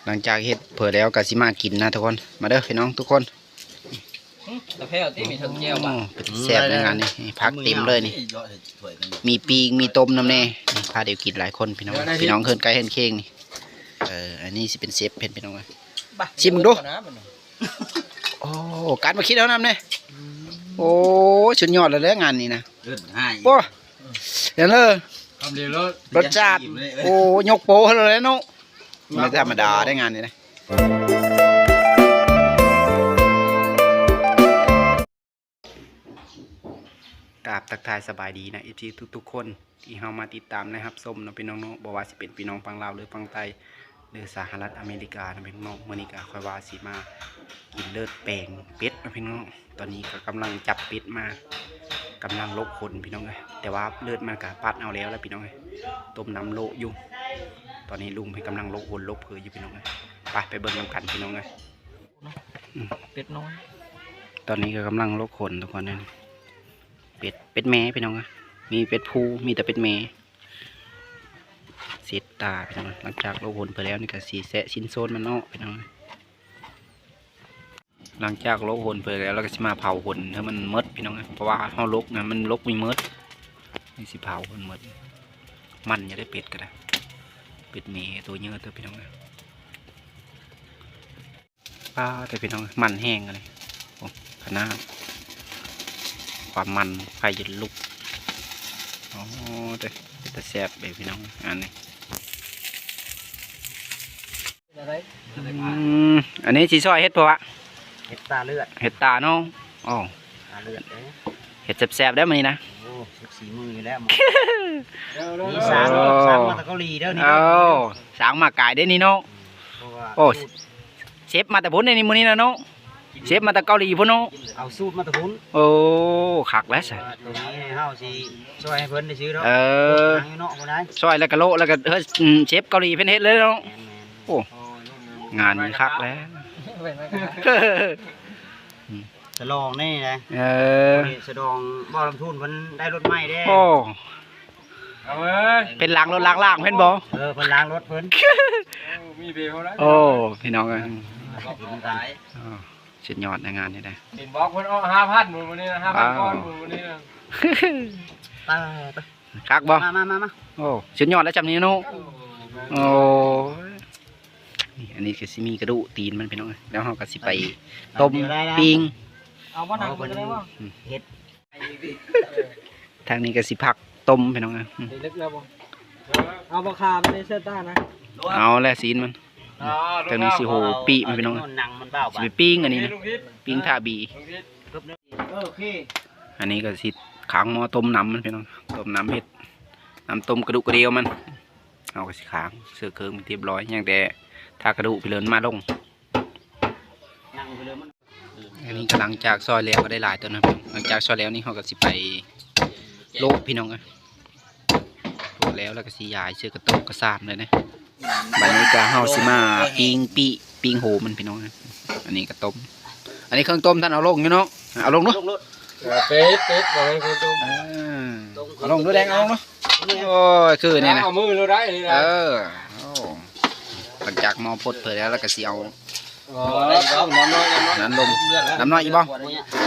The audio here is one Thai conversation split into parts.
หลังจากเฮ็ดเผื่อแล้วก็สิมากินนะทุกคนมาเด้อพี่น้องทุกคนแต่แพ้ที่มีทั้งแก้วบ่เป็นแซ่บในงานนี่พักเต็มเลยนี่มีปีกมีต้มน้ำแน่พาเดี๋ยวกินหลายคนพี่น้องเฮินไก่เฮินเค้งนี่อันนี้สิเป็นเซฟเพ็นพี่น้องชิมดูโอ้การมาคิดแล้วน้ำเนี่ยโอ้ชุดยอดเลยงานนี้นะโอ้เดี๋ยวเลยรสชาติโอ้ยกโป้เลยเนาะไม่ธรรมดาได้งานนี้นะกราบทักทายสบายดีนะอีทุกคนที่เข้ามาติดตามนะครับส้มนะพี่น้องเนาะบอกว่าสิเป็นพี่น้องฝั่งลาวหรือฝั่งไทยหรือสหรัฐอเมริกานะพี่น้องเมื่อนี้ก็คอยว่าสิมากินเลือดแปลงเป็ดนะพี่น้องตอนนี้ก็กำลังจับเป็ดมากำลังลบคนพี่น้องเลยแต่ว่าเลือดมันก็ปัดเอาแล้วพี่น้องเลยต้มน้ำโลอยู่ตอนนี้ลุงให้กำลังลบคนลบเพลอยู่พี่น้องเลยไปเบิ่งน้ำกันพี่น้องเลยเป็ดน้อยตอนนี้ก็กำลังลบคนทุกคนเลยเป็ดแม่พี่น้องมีเป็ดผู้มีแต่เป็ดแม่เสียตาพี่น้องหลังจากลบคนไปแล้วนี่ก็สีแสะชิ้นโซนมันเนาะพี่น้องหลังจากลกหนไปแล้วเราก็จะมาเผาหนถ้ามันมดพี่น้องเพราะว่าเขาลกนะมันลกมีมดนี่สิเผามันมดมันจะได้เป็ดก็ได้เป็ดเมย์ตัวเยอะตัวพี่น้องป้าแต่พี่น้องมันแห้งอะไรขนาดความมันไฟจะลุกโอ้แต่แซ่บแบบพี่น้องอันนี้อันนี้สีซอยเฮ็ดปะวะเห็ดตาเลือดเห็ดตาเนาะอ๋อตาเลือดเห็ดแซ่บๆได้มั้ยนะโอ้สีมืออยู่แล้วนี่สามมาตะเกาหลีเด้อนี่สางมาไก่ได้นี่เนาะโอ้เชฟมาแต่พุ่นในนี่มื้อนี้นะเนาะเชฟมาแต่เกาหลีพุ่นเนาะเอาสูตรมาแต่พุ่นโอ้คักแล้วสิตรงนี้เฮาสิช่วยให้เพิ่นได้ซื้อเนาะช่วยแล้วก็โลแล้วก็เฮ้ยเชฟเกาหลีเพิ่นเฮ็ดเลยเนาะโอ้งานนี้คักแล้วสลองนี่นะสลองบ่อลำทุนเพิ่นได้รถใหม่เด้โอ้เอาเว้ยเป็นล้างรถล้างล่างเพิ่นบ่เพิ่นล้างรถเพิ่นมีเบลเขาได้โอ้พี่น้องเอ้ยสุดยอดในงานนี้ได้เห็นบอกเพิ่นเอา5,000มื้อนี้นะ5,000ก้อนมื้อนี้นะไปคักบ่มาโอ้สุดยอดแล้วจำนี้เนาะโอ้อันนี้คือสิมีกระดูกตีนมันพี่น้องแล้วเราก็สิไปต้มปิ้งเอาว่าหนังมันได้ว่าเห็ดทางนี้ก็สิผักต้มพี่น้องเล็กแล้วบ่เอาบะคาไม่ได้เสื้อต้านะเอาแล้วซีนมันทางนี้สิโหปีมันพี่น้องสิไปปิ้งอันนี้นะปิ้งทาบีโอเคอันนี้ก็สิขังหม้อต้มน้ำมันพี่น้องต้มน้ำเห็ดน้ำต้มกระดูกกระเดียวมันเอาก็สิขังเสื้อเคิร์มเรียบร้อยอย่างแต่ถ้ากระดูกไปเลินมาลงอันนี้กำลังจากซอยแล้วก็ได้หลายตัวนะหลังจากซอยแล้วนี่เขาก็สิไปโลกพี่น้องเลยโลกแล้วก็สิยายเชือกกระตุกกระซามเลยนะบัดนี้ก็เฮาสิมาปิ้งโหมันพี่น้องนะอันนี้ก็ต้มอันนี้เครื่องต้มท่านเอาลงอยู่เนาะเอาลงเนาะเป็ดบอกให้คนต้มเอาลงด้วยแดงเอาลงเนาะโอ้ยคือนี่นะเอามือเราได้นี่นะหลังจากมอพดเผยแล้วก็เสียวน้ำน้อยอีบ้อง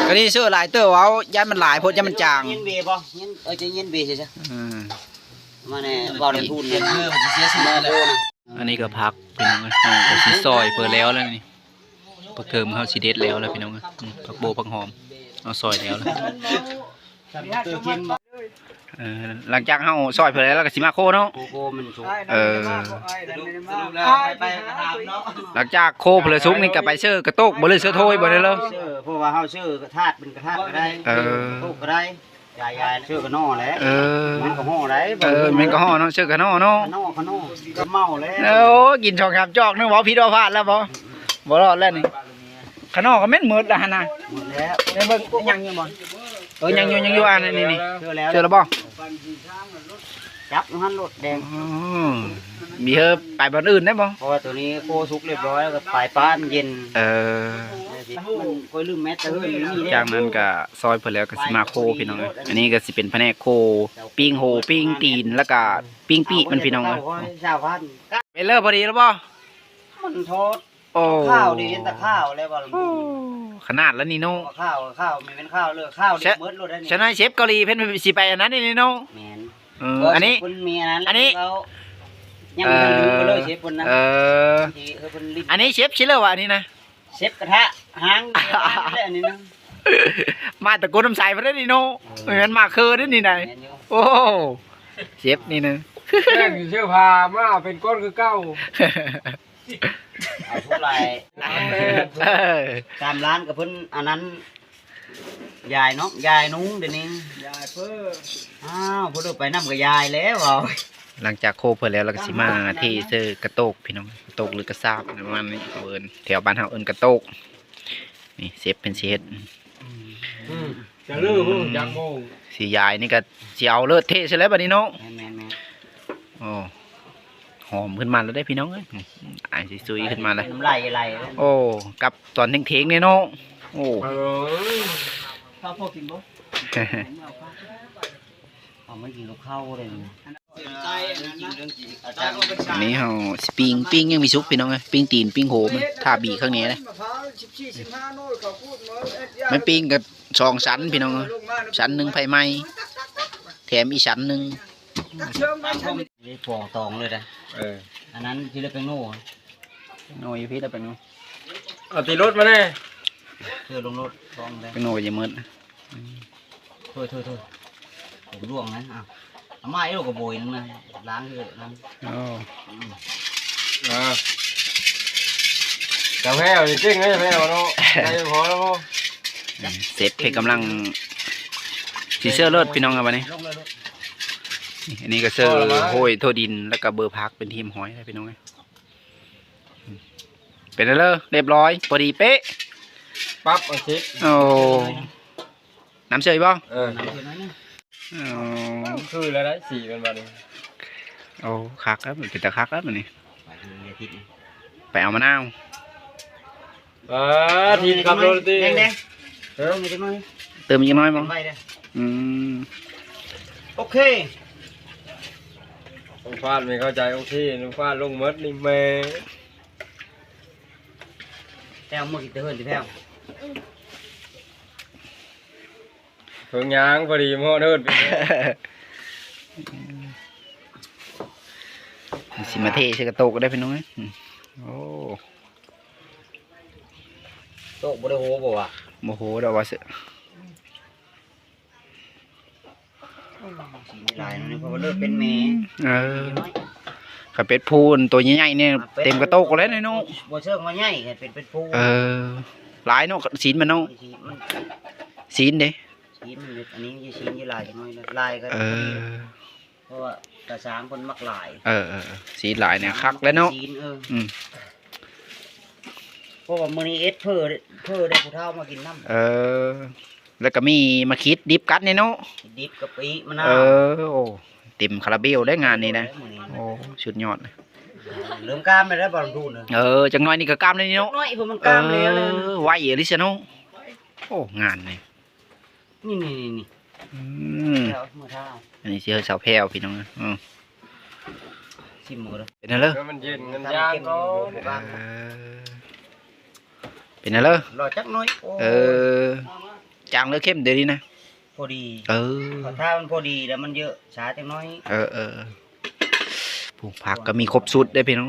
ก็นี่เสื้อลายเตอร์เอายันมันหลายพดยันมันจางเย็นเบย์ป่ะเย็นจะเย็นเบย์ใช่ไหมมาเนี่ยบอลพูนเนี่ยอันนี้ก็พักพี่น้องก็สีซอยเปิดแล้วแล้วนี่ผักเทิมเขาสีเด็ดแล้วพี่น้องผักโบผักหอมเอาซอยแล้วหลังจากเขาซอยเผยแล้วก็สิมาโคเนาะหลังจากโคเผยซุกนี่กับไปเชื่อกระโตกบ่เลยเชื่อโทยบ่ได้เลยเพราะว่าเขาเชื่อกระทาดเป็นกระทาดก็ได้โตกก็ได้ยายเชื่อกระนอแล้วมันก็ห่อได้มันก็ห่อเนาะเชื่อกระนอเนาะขนอก็เมาแล้วโอ้กินช่องขับจอกนึกว่าพี่ดอพลาดแล้วบ่รอดแล้วนี่ขนอก็เม็ดมืดละฮะนะหมดแล้วในเบิ่งยังอยู่บ่ยังอยู่อันนี้เชื่อแล้วบ่จับหันรถแดงมีไปบ้านอื่นได้บ่เพราะว่าตัวนี้โคสุกเรียบร้อยแล้วก็ปลายป้านเย็นมันลืมแมสเตอร์จากนั้นก็ซอยเพิ่นแล้วก็สิมาโคพี่น้องอันนี้ก็สิเป็นแผนกโคปิ้งโหปิ้งตีนแล้วก็ปิ้งปีกมันพี่น้องไปเลิกพอดีแล้วบ่ มันทอด โอ้ ข้าวดีแต่ข้าวแล้วบ่ลำ โอ้ พูน ขนาดแล้วนี่น้อง ข้าวไม่เป็นข้าวเลยข้าวเด็กเมิดโลดได้นี่ ฉะนั้นเชฟเกาหลีเพิ่นสิไปอันนั้นนี่น้อง แม่น อันนี้ เพิ่นมีอันนั้น อันนี้ แล้วยังไม่ลืมไปเลยเชฟเพิ่นนะ ที่เพิ่นลิ้น อันนี้เชฟชิลเลอร์วะอันนี้นะ เชฟกระทะหางเดียวกันเลยอันนี้นะ มาตะโกนน้ำใสมาได้นี่น้องเหมือนมาคือได้นี่นาย แม่นอยู่ โอ้เชฟนี่นะ แม่งอยู่เชื่อพามาเป็นก้อนคือเก้า เอาทุกลาย3 ล้านกับเพิ่นอันนั้นยายเนาะยายนุ้งเดี๋ยวนี้ ยายเพิ่อ อ้าวเพิ่นไปนำกับยายแล้วเอา หลังจากโคเพิ่นแล้วเราก็สิมาที่เซอร์กระโตกพี่น้องกระโตกหรือกระซาบประมาณนี้เอิ้นแถวบ้านเฮาเอิ้นกระโตกนี่เชฟเป็นเชฟ จะลื้อพวกจังโมง สียายนี่ก็สิเอาเลิศเทใช่แล้วบัดนี้น้อง แม่น โอ้หอมขึ้นมาแล้วได้พี่น้องเอ้ยอ่านซุยๆขึ้นมาเลย น้ำลายไหลเลย โอ้กับตอนเทงๆเนี่ยน้องโอ้ เออ ข้าวพอกินบ่เอาไม่กินกับข้าวเลยใจจริงเรื่องจริงอาจารย์ อันนี้เฮาสปิ้งยังมีซุปพี่น้องเอ้ยปิ้งตีนปิ้งโหมันท่าบีข้างนี้นะมันปิ้งกับ2 ชั้นพี่น้องเอ้ยชั้นหนึงไผไหม้แถมอีกชั้นหนึง นี่ฟองตองเลยนะ อันนั้นที่เรียกเป็นโน่ โนยพี่ตะเป็นโน เอาตีรถมาแน่ เธอลงรถฟองเลย เป็นโนอย่ามืดนะ เธอผมร่วงนะอ้าวเอาไม้ลูกกระโบยนึงนะล้างคือล้าง โอ้ จังแพ้วจริงๆเลยแพ้วเนาะได้พอแล้วพ่อ เสร็จเพกำลังสีเสื้อเลิศพี่น้องครับวันนี้ ลงเลยลูก อันนี้ก็เสื้อโหยโทดินแล้วก็เบอร์พักเป็นทีมหอยนะพี่น้องเอ้ยเป็นแล้วเรียบร้อยพอดีเป๊ะ ปั๊บเอาชิป โอ้น้ำเชยบ้าง น้ำเดือดน้อยนึง คือแล้วได้สีเป็นวันนี้ โอ้คักครับมันเป็นตะคักครับมันนี่ ไปดูอาทิตย์ ไปเอามะนาว ทีมขับรถตี แดงมีจังน้อย เติมอีกน้อยบ้าง ไปเลย อืม โอเค น้องฟาดไม่เข้าใจโอเคน้องฟาดลงมดนี่แม่ แต้วมือกินเตือนดิแต้ว เพิ่งยางพอดีมอเดิน สิมาเทใส่กระโตกก็ได้พี่น้องเอ้ยโอ้ โต๊ะบริโภคบ่วะ โมโหดอกว่าเสือ สีลายนี่เพราะว่าเลิกเป็นเมย์ เออขับเป็ดพูนตัวใหญ่ๆเนี่ยเต็มกระโตกแล้วเนาะ บ่เชิงว่าใหญ่เป็นผู้ เออหลายเนาะสีนมันเนาะสีนเด้ ชีนมันอันนี้จะชีนยี่ลายจังน้อยลายก็ เออ เพราะว่ากระสางคนมักลาย สีหลายเนี่ยคักแล้วเนาะ ชีนอืม เพราะว่ามื้อนี้เอสเพิ่อได้ผู้เฒ่ามากินน้ำ แล้วก็มีมาคิดดิบกัดเนี่ยเนาะ ดิบกะปิมะนาว โอ้เต็มคาราเบลได้งานนี้นะโอ้สุดยอดเลย เริ่มกล้ามไปแล้วบอลดูเนอะ จังน้อยนี่ก็กล้ามเลยเนาะ น้อยผมมันกล้ามแล้วเลย ไหวอลิซเนาะโอ้งานนี่ นี่ อืม แล้วมือเท้า อันนี้เชื่อสาวแพรวพี่น้องชิมหมดเลย เป็นอะไร มันเย็นมันยางก็ เป็นอะไร รอจักน้อย จางเลือเข้มเดี๋ยวนี้นะ พอดี ถ้ามันพอดีแล้วมันเยอะช้าจักน้อย ผูกผักก็มีครบสุดได้พี่น้อง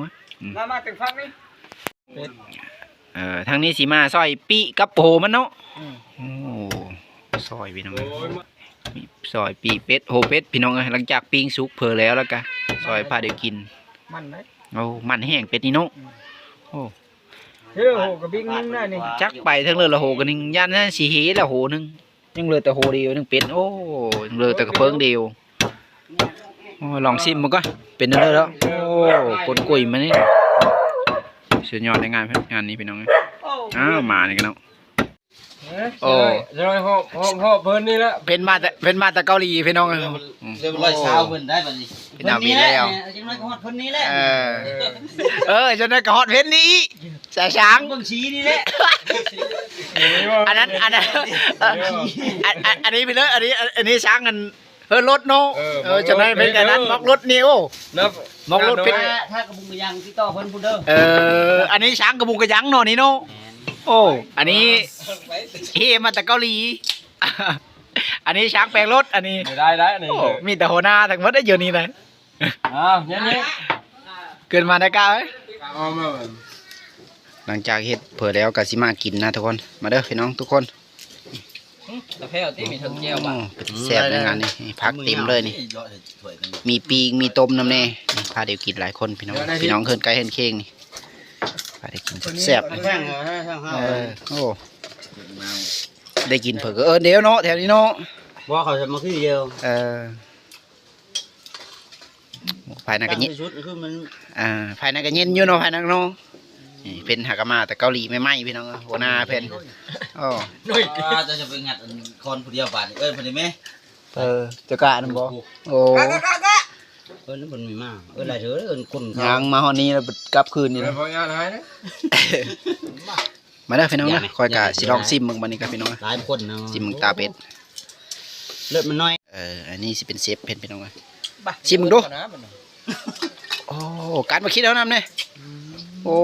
มาถึงฟังนี่ ทางนี้สีมาซอยปีกับโผมันเนาะโอ้ซอยพี่น้องมีซอยปีเป็ดโหเป็ดพี่น้องหลังจากปิ้งสุกเพอแล้วแล้วกันซอยพาเดี๋ยวกิน มันไหม โอ้มันแห้งเป็ดนี่เนาะโอ้ เฮ้ยโหกับบิ๊กนึงน่ะนี่ จักไปทั้งเลยละโหกันนึงย่านนั้นสีเฮละโหนึงยังเลยแต่โหเดียวนึงเป็ดโอ้ยังเลยแต่กระเพิงเดียวลองชิมมันก็เป็นอะไรแล้วโอ้กลกุยมันนี่สุดยอดในงานนี้พี่น้องมานี่กันเนาะโอ้ จะลอยหอบเพิ่นนี่ละ เป็นมาแต่เกาหลีพี่น้อง เริ่มร้อยเช้าเพิ่นได้บัดนี้ เป็นอาวีแล้ว จังน้อยก็ฮอดเพิ่นนี้แหละ จนได้กระฮอดเว้นนี้แสช้าง เบิ่งสีนี่แหละ อันนี้ไปเลยอันนี้ช้างกันเฮ รถเนาะจะได้เป็นกันนั้นมอกรถนี่โอ้ นับ มอกรถเป็น ถ้ากระบุงกระยังที่ต่อเพิ่นพูดเด้อ อันนี้ช้างกระบุงกระยังเนาะนี่เนาะโอ้อันนี้เฮมาจากเกาหลี อันนี้ช้างแปลงรถอันนี้ ได้นี่ โอ้มีแต่หัวหน้าทั้งหมดได้อยู่นี่เลย อ้าวเนี่ย เกินมาได้ก้าวไหม เอามา หลังจากเฮ็ดเผื่อแล้วก็สิมากินนะทุกคนมาเด้อพี่น้องทุกคน แต่แพ้ที่มีทั้งแก้ว โอ้เป็นแซ่บในงานนี่พักเต็มเลยนี่มีปีกมีต้มน้ำแน่นี่พาเดี๋ยวกินหลายคนพี่น้องพี่น้องเฮินไก่เฮินเค้งนี่พาเดี๋ยวกินแซ่บเลย แท่งเหรอแท่งห้า โอ้ได้กินเผื่อก็เดี๋ยวเนาะแถวนี้เนาะ บ่เขาจะมาคือเดียว ภายในกันเย็น ชุดคือมัน ภายในกันเย็นอยู่เนาะภายในเนาะนี่เป็นหากามาแต่เกาหลีไม่ไหม้พี่น้องหัวหน้าเพิ่นอ๋อ จะไปงัดคอนผู้เดียวบาดเอ้ยพอดีไหม จะกะนั่นบ่โอ้ แล้วมันมีมากหลายเถอะคน ยังมาฮอดนี้แล้วกลับคืนนี่ เดี๋ย นะ วพอยาหายนะ มาเด้อพี่น้องนะคอยกะสิลองซิมมึงบัดนี้ครับพี่น้อง หลายคนเนาะ ซิมมึงตาเป็ด เลือดมันน้อย อันนี้สิเป็นเซฟเพิ่นพี่น้องเอ้ยชิมมึงดูโอ้การมาคิดแล้วนำเนี่ยโอ้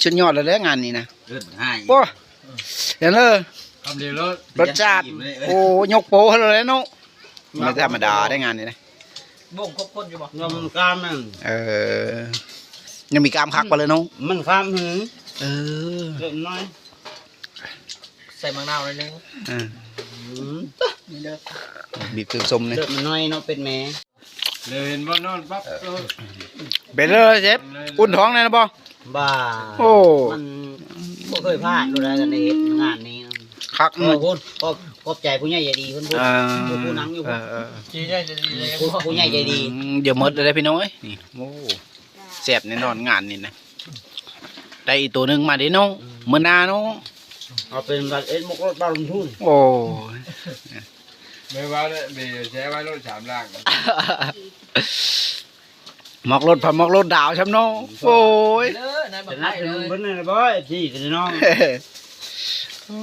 สุดยอดเลยเด้องานนี้นะ เลือดให้ โอ้เดี๋ยวเด้อ ทำดีรถ รสชาติโอ้ยกโปให้เลยเนาะไม่ธรรมดาได้งานนี้นะ บ่งครบคนอยู่บ่ งอมกล้ามนั่น ยังมีกามคักไปเลยเนาะ มันข้ามหือ เออ เลือดน้อย ใส่มะนาวหน่อยนึง บีบตึงส้มเนี่ย เลือดมันน้อยเนาะเป็นแม่ เลยเห็นบ่นอนปั๊บ เป็นเลยเชฟอุ่นท้องเลยนะบอ บ้า โอ้ มันบ่เคยพลาดรู้ได้กันในเฮ็ดงานนี้ คัก ขอบคุณขอบใจผู้ใหญ่ใจดีเพิ่นพูดผู้นังอยู่ จีได้จะดีเลย ผู้ใหญ่ใจดี เดี๋ยวหมดเลยพี่น้อยนี่โอ้แซ่บแน่นอนงานนี่นะได้อีกตัวหนึ่งมาดิน้องเมื่อนาน้อง เอาเป็นบัตรเอ็ดมกรถบ้านลงทุน โอ้ ไม่ว่าเลยเบียร์แช่ไว้รถ3 ล่าง หมอกรถผัดหมอกรถดาวช้ำน้องโอ้ย เด้อนายบั เป็ ก นนั ไข่ ก เลย เพิ่นนี่บ่อยพี่เป็นน้อง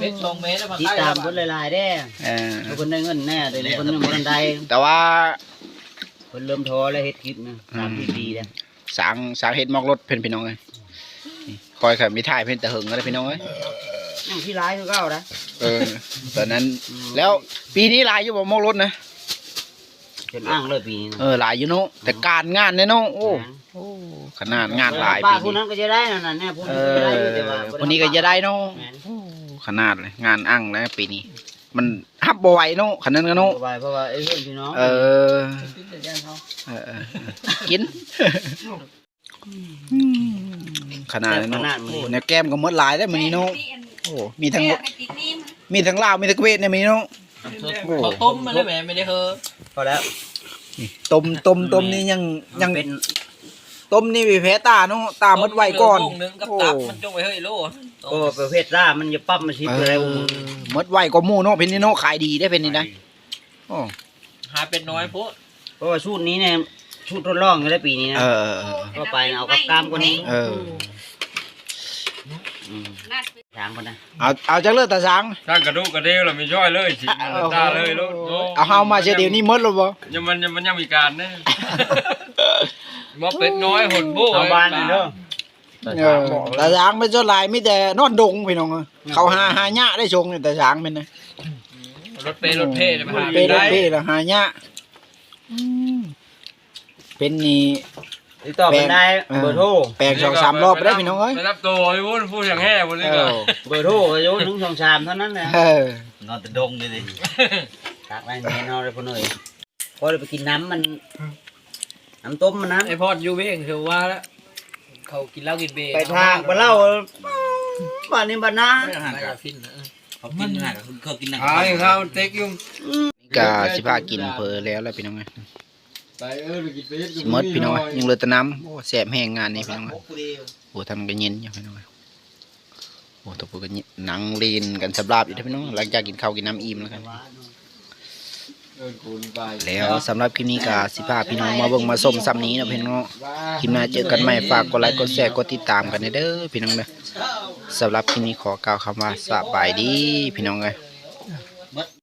เป็น2 เมตรแล้วบัก ติด ไข่ ตามเพิ่นหลายๆเด้เพิ่นได้เงินแน่เดี๋ยวเพิ่นยังบ่ทันได้ แต่ว่า เพิ่นเริ่มท้อแล้วเฮ็ดคลิปนะ3 ปีแล้ว สางเห็ดหมอกรถเพิ่นพี่น้องเลยนี่คอยค่ะมีถ่ายเพิ่นแต่หึงก็ได้พี่น้องเอ้ย ยังที่ร้ายคือเก่านะ ตอนนั้นแล้วปีนี้หลายอยู่บ่หมอกรถนะ จนอ้างเลยปีนี้นะ หลายอยู่เนาะแต่การงานเนี่ยเนาะโอ้ขนาดงานหลาย ป้า ปี ผู้ นี้ นั้นก็จะได้นั่นน่ะแน่ผู้นี้ก็จะได้อยู่แต่ว่า คนนี้ก็จะได้เนาะ แม่น ขนาดเลยงานอั้งแล้วปีนี้ มันฮับบ่ไหวเนาะขนาดนั้นก็เนาะ สบายเพราะว่าไอ้เพื่อนพี่น้อง เออ ติดแต่ยันเขา กินขนาดนั้นเนาะโอ้แนวแก้มก็หมดหลายได้มื้อนี้เนาะโอ้มีทั้งลาวมีทั้งเวทในมื้อนี้เนาะ เขาต้มมาแล้วแม่ไม่ได้เฮอ พอแล้ว ต้มนี่ยัง เป็น ต้มนี่มีแพ้ตาเนาะตาหมดไวก่อน นึงกับตับมันจงไปเฮ้ยโล โอ้ประเภทล่ามันจะปั๊บมาชิปอะไร หมดไวกว่าหมู่เนาะเพิ่นนี่เนาะขายดีได้เพิ่นนี่นะโอ้ หาเป็นน้อยพุ เพราะว่าชุดนี้เนี่ยชุดทดลองกันได้ปีนี้นะ ก็ไปเอากับกล้ามกว่านี้ช้างคนนะ เอาจักเลือดตาช้าง สร้างกระดูกกระเดียวเราไม่ช่วยเลยสิตาเลยลูก เอาเฮามาเสียเดี๋ยวนี้หมดแล้วบ่ มันยังมีการเนี่ยมาเป็ดน้อยหนบู้ ชาวบ้านนี่เด้อ ตาช้างเป็นส่วนหลายมีแต่นอนดงพี่น้องเขาหาหญ้าได้ชงนี่ตาช้างเป็นนะ รถเพ่จะมาหา เป็นเป้ละหาหญ้าเป็นนี่ ติดต่อกันได้เบอร์โทร แปลง2-3รอบไปได้พี่น้องเอ้ย ไปรับตัวไอ้วุ้นพูดอย่างแห่วุ้นนี่ก็ เบอร์โทรอายุถึง2-3เท่านั้นแหละ นอนแต่ดงเลยดิ ตากไว้แม่นอนเลยพ่อหน่อยพอได้ไปกินน้ำมันน้ำต้มมันนะ ไอพอดยูเบ้งคือว่าแล้วเขากินเหล้ากินเบย์ ไปทางไปเล่าบ้านนี้บ้านนา ไม่อาหารกับฟินนะเขากินอาหารเขากินหนัง หายข้าวเต็กยุ่ง ก็สิพากินเพอแล้วพี่น้องเอ้ย ไปไปกินไป สิหมดพี่น้องเอ้ยยังเหลือแต่น้ำโอ้แซ่บแห้งงานนี้พี่น้องเอ้ยโอ้ทำกันเย็นอยู่พี่น้องเอ้ยโอ้ตัวพวกกันหนังลีนกันสำราบอยู่พี่น้องหลังจากกินข้าวกินน้ำอิ่มแล้วกันแล้วสำหรับคลิปนี้ก็สิพาพี่น้องมาเบิ่งมาส้มซ้ำนี้นะพี่น้องคลิปหน้าเจอกันใหม่ฝากกดไลค์กดแชร์กดติดตามกันเด้อพี่น้องเด้อสำหรับคลิปนี้ขอกล่าวคำว่าสบายดีพี่น้องเอ้ย